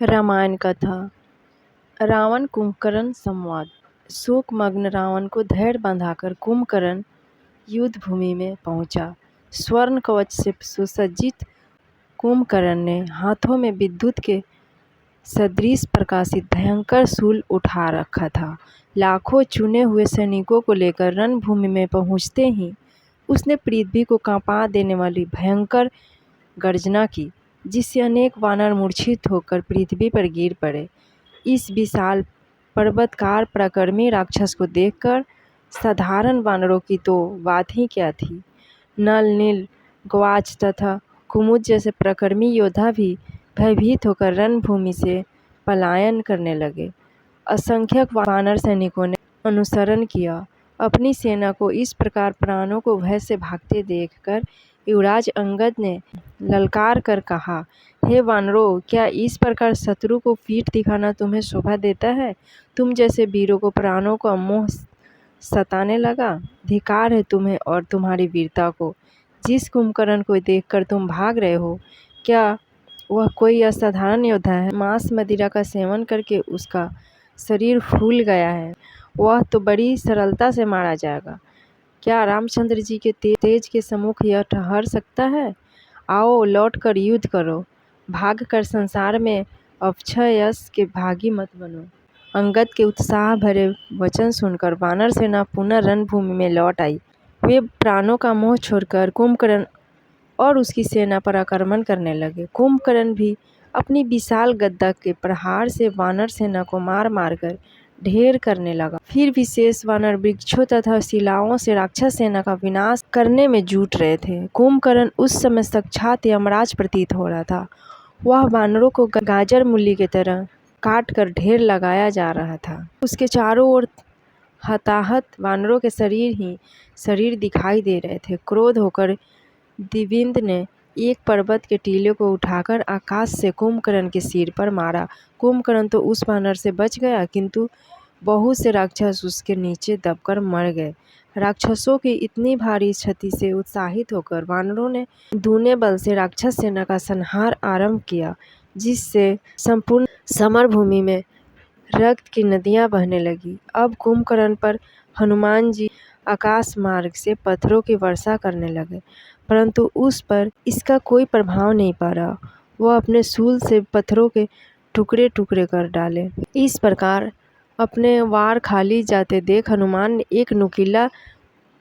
रामायण कथा। रावण कुंभकर्ण संवाद। शोकमग्न रावण को धैर्य बांधाकर कुंभकर्ण युद्ध भूमि में पहुंचा। स्वर्ण कवच से सुसज्जित कुंभकर्ण ने हाथों में विद्युत के सदृश प्रकाशित भयंकर शूल उठा रखा था। लाखों चुने हुए सैनिकों को लेकर रणभूमि में पहुंचते ही उसने पृथ्वी को कांपा देने वाली भयंकर गर्जना की, जिससे अनेक वानर मूर्छित होकर पृथ्वी पर गिर पड़े। इस विशाल पर्वतकार पराक्रमी राक्षस को देखकर साधारण वानरों की तो बात ही क्या थी। नल, नील, गवाच तथा कुमुद जैसे पराक्रमी योद्धा भी भयभीत होकर रणभूमि से पलायन करने लगे। असंख्यक वानर सैनिकों ने अनुसरण किया। अपनी सेना को इस प्रकार प्राणों को भय से भागते देखकर युवराज अंगद ने ललकार कर कहा, हे वानरों, क्या इस प्रकार शत्रु को पीठ दिखाना तुम्हें शोभा देता है? तुम जैसे वीरों को प्राणों का मोह सताने लगा। धिक्कार है तुम्हें और तुम्हारी वीरता को। जिस कुंभकर्ण को देखकर तुम भाग रहे हो, क्या वह कोई असाधारण योद्धा है? मांस मदिरा का सेवन करके उसका शरीर फूल गया है। वह तो बड़ी सरलता से मारा जाएगा। क्या रामचंद्र जी के तेज के सम्मुख यह ठहर सकता है? आओ, लौट कर युद्ध करो। भाग कर संसार में अक्षय यश के भागी मत बनो। अंगद के उत्साह भरे वचन सुनकर वानर सेना पुनः रणभूमि में लौट आई। वे प्राणों का मोह छोड़कर कुंभकर्ण और उसकी सेना पर आक्रमण करने लगे। कुंभकर्ण भी अपनी विशाल गदा के प्रहार से वानर सेना को मार मार कर ढेर करने लगा। फिर विशेष वानर वृक्षों तथा शिलाओं से राक्षस सेना का विनाश करने में जुट रहे थे। कुंभकर्ण उस समय साक्षात यमराज प्रतीत हो रहा था। वह वानरों को गाजर मूली की तरह काट कर ढेर लगाया जा रहा था। उसके चारों ओर हताहत वानरों के शरीर दिखाई दे रहे थे। क्रोध होकर दिविंद ने एक पर्वत के टीले को उठाकर आकाश से कुंभकर्ण के सिर पर मारा। कुंभकर्ण तो उस वानर से बच गया, किंतु बहुत से राक्षस उसके नीचे दबकर मर गए। राक्षसों की इतनी भारी क्षति से उत्साहित होकर वानरों ने दूने बल से राक्षस सेना का संहार आरंभ किया, जिससे संपूर्ण समरभूमि में रक्त की नदियां बहने लगी। अब कुंभकर्ण पर हनुमान जी आकाश मार्ग से पत्थरों की वर्षा करने लगे, परंतु उस पर इसका कोई प्रभाव नहीं पड़ा। वह अपने शूल से पत्थरों के टुकड़े टुकड़े कर डाले। इस प्रकार अपने वार खाली जाते देख हनुमान ने एक नुकीला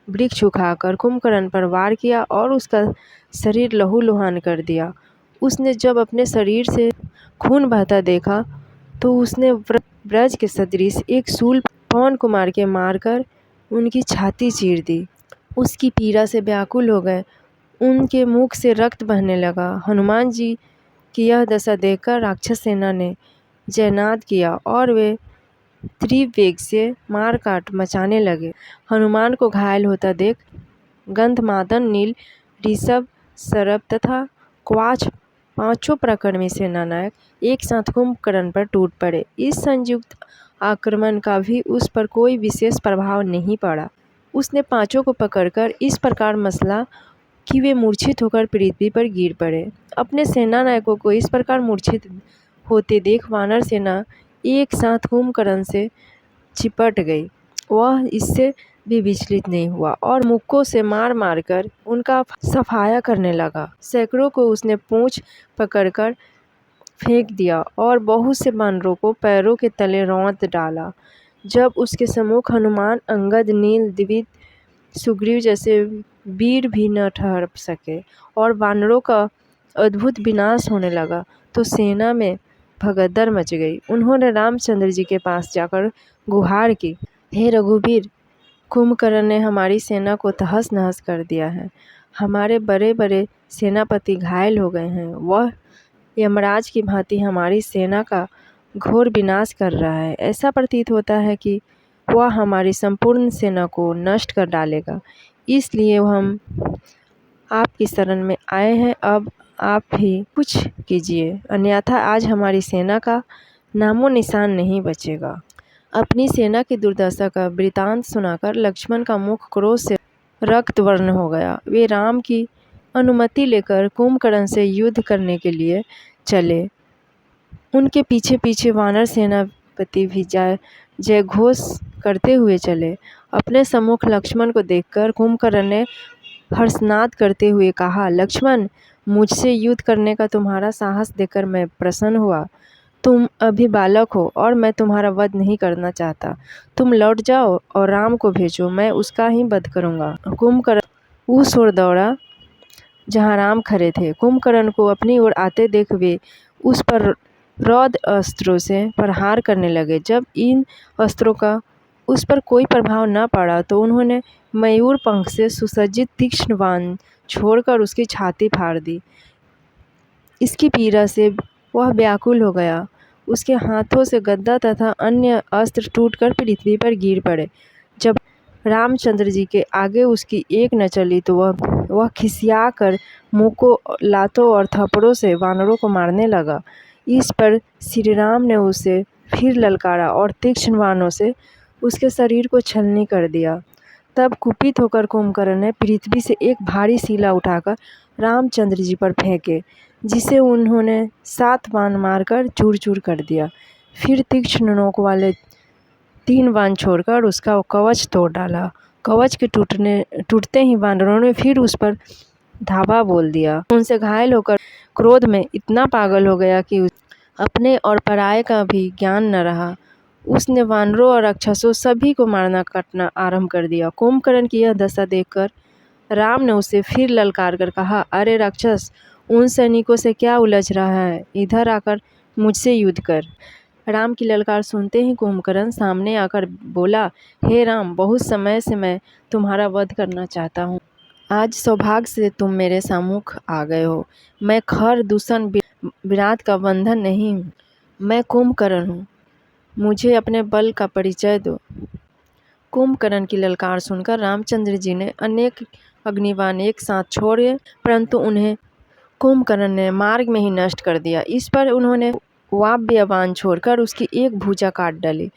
वृक्ष उठाकर कुंभकर्ण पर वार किया और उसका शरीर लहूलुहान कर दिया। उसने जब अपने शरीर से खून बहता देखा तो उसने ब्रज के सदृश एक शूल पवन कुमार के मारकर उनकी छाती चीर दी। उसकी पीड़ा से व्याकुल हो गए, उनके मुख से रक्त बहने लगा। हनुमान जी की यह दशा देखकर राक्षस सेना ने जयनाद किया और वे तीव्र वेग से मार काट मचाने लगे। हनुमान को घायल होता देख गंधमादन, नील, ऋषभ, सरभ तथा क्वाच पांचों पराक्रमी सेनानायक एक साथ कुंभकर्ण पर टूट पड़े। इस संयुक्त आक्रमण का भी उस पर कोई विशेष प्रभाव नहीं पड़ा। उसने पांचों को पकड़कर इस प्रकार मसला कि वे मूर्छित होकर पृथ्वी पर गिर पड़े। अपने सेनानायकों को इस प्रकार मूर्छित होते देख वानर सेना एक साथ कुंभकर्ण से चिपट गई। वह इससे भी विचलित नहीं हुआ और मुक्कों से मार मार कर उनका सफाया करने लगा। सैकड़ों को उसने पूंछ पकड़कर फेंक दिया और बहुत से वानरों को पैरों के तले रौंद डाला। जब उसके सम्मुख हनुमान, अंगद, नील, दिविद, सुग्रीव जैसे वीर भी न ठहर सके और वानरों का अद्भुत विनाश होने लगा, तो सेना में भगदड़ मच गई। उन्होंने रामचंद्र जी के पास जाकर गुहार की, हे रघुवीर, कुंभकर्ण ने हमारी सेना को तहस नहस कर दिया है। हमारे बड़े बड़े सेनापति घायल हो गए हैं। वह यमराज की भांति हमारी सेना का घोर विनाश कर रहा है। ऐसा प्रतीत होता है कि वह हमारी संपूर्ण सेना को नष्ट कर डालेगा। इसलिए हम आपकी शरण में आए हैं। अब आप भी कुछ कीजिए, अन्यथा आज हमारी सेना का नामो निशान नहीं बचेगा। अपनी सेना की दुर्दशा का वृतांत सुनाकर लक्ष्मण का मुख क्रोध से रक्तवर्ण हो गया। वे राम की अनुमति लेकर कुंभकर्ण से युद्ध करने के लिए चले। उनके पीछे पीछे वानर सेनापति भी जय घोष करते हुए चले। अपने सम्मुख लक्ष्मण को देखकर कुंभकर्ण ने हर्षनाद करते हुए कहा, लक्ष्मण, मुझसे युद्ध करने का तुम्हारा साहस देखकर मैं प्रसन्न हुआ। तुम अभी बालक हो और मैं तुम्हारा वध नहीं करना चाहता। तुम लौट जाओ और राम को भेजो, मैं उसका ही वध करूँगा। कुंभकर्ण उस ओर दौड़ा जहाँ राम खड़े थे। कुंभकर्ण को अपनी ओर आते देख वे उस पर रौद्र अस्त्रों से प्रहार करने लगे। जब इन अस्त्रों का उस पर कोई प्रभाव न पड़ा तो उन्होंने मयूर पंख से सुसज्जित तीक्ष्ण बाण छोड़कर उसकी छाती फाड़ दी। इसकी पीड़ा से वह व्याकुल हो गया। उसके हाथों से गदा तथा अन्य अस्त्र टूटकर पृथ्वी पर गिर पड़े। जब रामचंद्र जी के आगे उसकी एक न चली तो वह खिसियाकर मुक्कों, लातों और थप्पड़ों से वानरों को मारने लगा। इस पर श्री राम ने उसे फिर ललकारा और तीक्ष्ण बाणों से उसके शरीर को छलनी कर दिया। तब कुपित होकर कुंभकर्ण ने पृथ्वी से एक भारी शिला उठाकर रामचंद्र जी पर फेंके, जिसे उन्होंने 7 बाण मारकर चूर चूर कर दिया। फिर तीक्ष्ण नोक वाले 3 बाण छोड़कर उसका कवच तोड़ डाला। कवच के टूटते ही वानरों ने फिर उस पर धावा बोल दिया। उनसे घायल होकर क्रोध में इतना पागल हो गया कि अपने और पराये का भी ज्ञान न रहा। उसने वानरों और राक्षसों सभी को मारना काटना आरंभ कर दिया। कुंभकर्ण की यह दशा देखकर राम ने उसे फिर ललकार कर कहा, अरे राक्षस, उन सैनिकों से क्या उलझ रहा है? इधर आकर मुझसे युद्ध कर। राम की ललकार सुनते ही कुंभकर्ण सामने आकर बोला, हे राम, बहुत समय से मैं तुम्हारा वध करना चाहता हूँ। आज सौभाग्य से तुम मेरे सम्मुख आ गए हो। मैं खर दूषण विराट का बंधन नहीं हूँ। मैं कुंभकर्ण हूँ। मुझे अपने बल का परिचय दो। कुंभकर्ण की ललकार सुनकर रामचंद्र जी ने अनेक अग्निबाण एक साथ छोड़े, परंतु उन्हें कुंभकर्ण ने मार्ग में ही नष्ट कर दिया। इस पर उन्होंने वाव्य बाण छोड़कर उसकी एक भुजा काट डाली।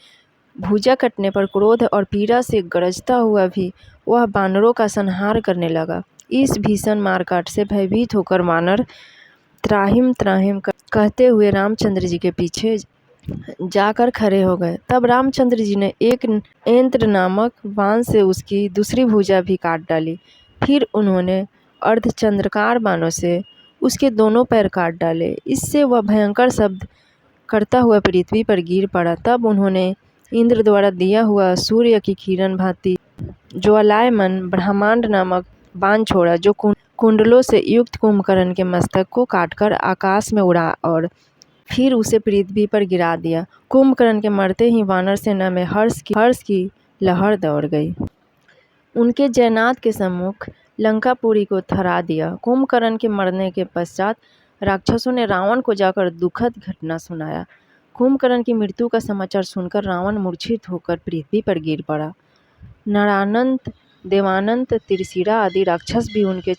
भुजा कटने पर क्रोध और पीड़ा से गरजता हुआ भी वह वानरों का संहार करने लगा। इस भीषण मारकाट से भयभीत होकर वानर त्राहिम त्राहिम कहते हुए रामचंद्र जी के पीछे जाकर खड़े हो गए। तब रामचंद्र जी ने एक यंत्र नामक बाण से उसकी दूसरी भुजा भी काट डाली। फिर उन्होंने अर्धचंद्राकार बाणों से उसके दोनों पैर काट डाले। इससे वह भयंकर शब्द करता हुआ पृथ्वी पर गिर पड़ा। तब उन्होंने इंद्र द्वारा दिया हुआ सूर्य की किरण भांति ज्वालायमान ब्रह्मांड नामक बाण छोड़ा, जो कुंडलों से युक्त कुंभकर्ण के मस्तक को काटकर आकाश में उड़ा और फिर उसे पृथ्वी पर गिरा दिया। कुंभकर्ण के मरते ही वानर सेना में हर्ष की लहर दौड़ गई। उनके जयनाथ के सम्मुख लंकापुरी को थरा दिया। कुंभकर्ण के मरने के पश्चात राक्षसों ने रावण को जाकर दुखद घटना सुनाया। कुंभकर्ण की मृत्यु का समाचार सुनकर रावण मूर्छित होकर पृथ्वी पर गिर पड़ा। नरानंत, देवानंत, त्रिशिरा आदि राक्षस भी उनके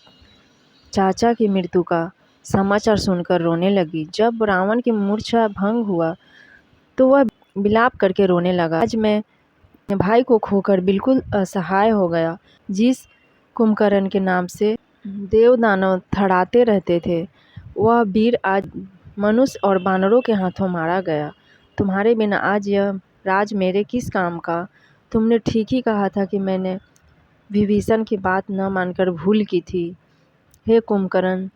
चाचा की मृत्यु का समाचार सुनकर रोने लगी। जब रावण की मूर्छा भंग हुआ तो वह विलाप करके रोने लगा, आज मैं भाई को खोकर बिल्कुल असहाय हो गया। जिस कुंभकर्ण के नाम से देव दानव थड़ाते रहते थे, वह वीर आज मनुष्य और वानरों के हाथों मारा गया। तुम्हारे बिना आज यह राज मेरे किस काम का? तुमने ठीक ही कहा था कि मैंने विभीषण की बात न मानकर भूल की थी। हे कुंभकर्ण,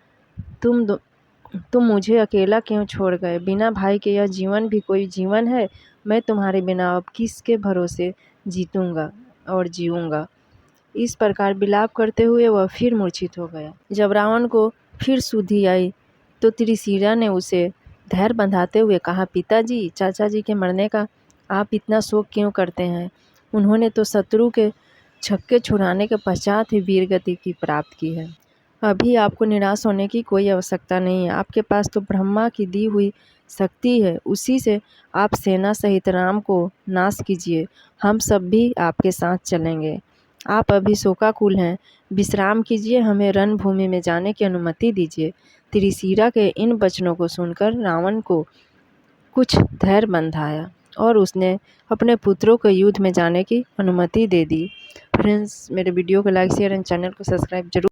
तुम मुझे अकेला क्यों छोड़ गए? बिना भाई के यह जीवन भी कोई जीवन है? मैं तुम्हारे बिना अब किसके भरोसे जीतूंगा और जीऊँगा? इस प्रकार विलाप करते हुए वह फिर मूर्छित हो गया। जब रावण को फिर सुधि आई तो त्रिशिरा ने उसे धैर्य बंधाते हुए कहा, पिताजी, चाचा जी के मरने का आप इतना शोक क्यों करते हैं? उन्होंने तो शत्रु के छक्के छुड़ाने के पश्चात ही वीरगति की प्राप्त की है। अभी आपको निराश होने की कोई आवश्यकता नहीं है। आपके पास तो ब्रह्मा की दी हुई शक्ति है, उसी से आप सेना सहित राम को नाश कीजिए। हम सब भी आपके साथ चलेंगे। आप अभी शोकाकुल हैं, विश्राम कीजिए, हमें रणभूमि में जाने की अनुमति दीजिए। त्रिशिरा के इन वचनों को सुनकर रावण को कुछ धैर्य बंधाया और उसने अपने पुत्रों को युद्ध में जाने की अनुमति दे दी। फ्रेंड्स, मेरे वीडियो को लाइक, शेयर एंड चैनल को सब्सक्राइब जरूर